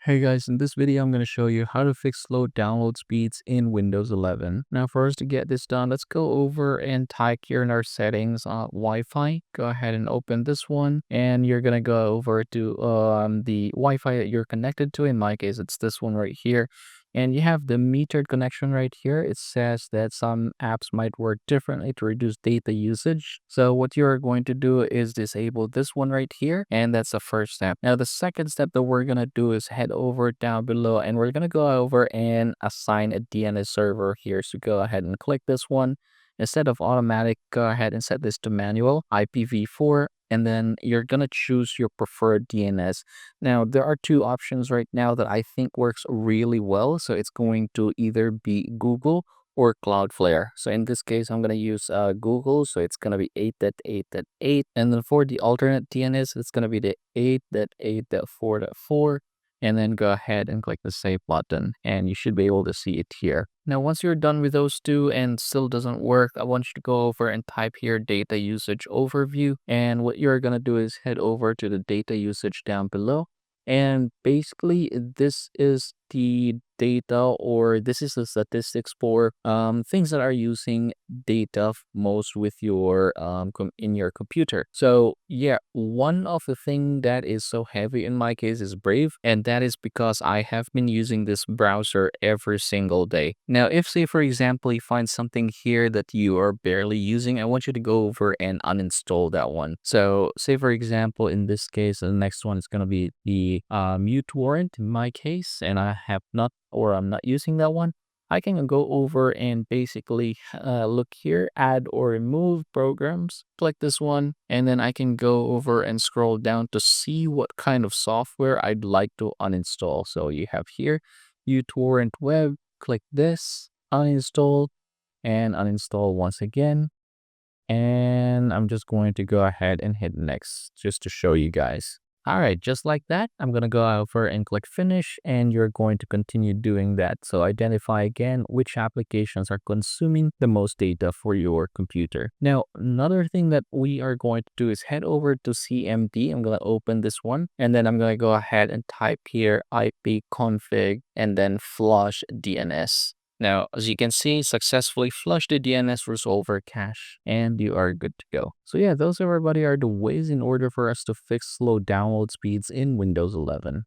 Hey guys, in this video I'm going to show you how to fix slow download speeds in Windows 11. Now for us to get this done, let's go over and type here in our settings Wi-Fi. Go ahead and open this one and you're going to go over to the Wi-Fi that you're connected to. In my case, it's this one right here. And you have the metered connection right here. It says that some apps might work differently to reduce data usage. So what you're going to do is disable this one right here. And that's the first step. Now, the second step that we're going to do is head over down below and we're going to go over and assign a DNS server here. So go ahead and click this one. Instead of automatic, go ahead and set this to manual IPv4. And then you're going to choose your preferred DNS. Now, there are two options right now that I think works really well. So it's going to either be Google or Cloudflare. So in this case, I'm going to use Google. So it's going to be 8.8.8. And then for the alternate DNS, it's going to be the 8.8.4.4. And then go ahead and click the save button and you should be able to see it here. Now, once you're done with those two and still doesn't work, I want you to go over and type here data usage overview. And what you're going to do is head over to the data usage down below. And basically, this is the data, or this is the statistics for things that are using data most with your in your computer. So yeah, one of the thing that is so heavy in my case is Brave, and that is because I have been using this browser every single day. Now, if say for example you find something here that you are barely using, I want you to go over and uninstall that one. So say for example in this case, the next one is going to be the mute warrant in my case, and I'm not using that one. I can go over and basically look here, add or remove programs, click this one, and then I can go over and scroll down to see what kind of software I'd like to uninstall. So you have here uTorrent Web, click this, uninstall, and uninstall once again. And I'm just going to go ahead and hit next just to show you guys. All right, just like that, I'm going to go over and click finish and you're going to continue doing that. So identify again which applications are consuming the most data for your computer. Now, another thing that we are going to do is head over to CMD. I'm going to open this one and then I'm going to go ahead and type here ipconfig and then flush DNS. Now, as you can see, successfully flush the DNS resolver cache and you are good to go. So yeah, those everybody are the ways in order for us to fix slow download speeds in Windows 11.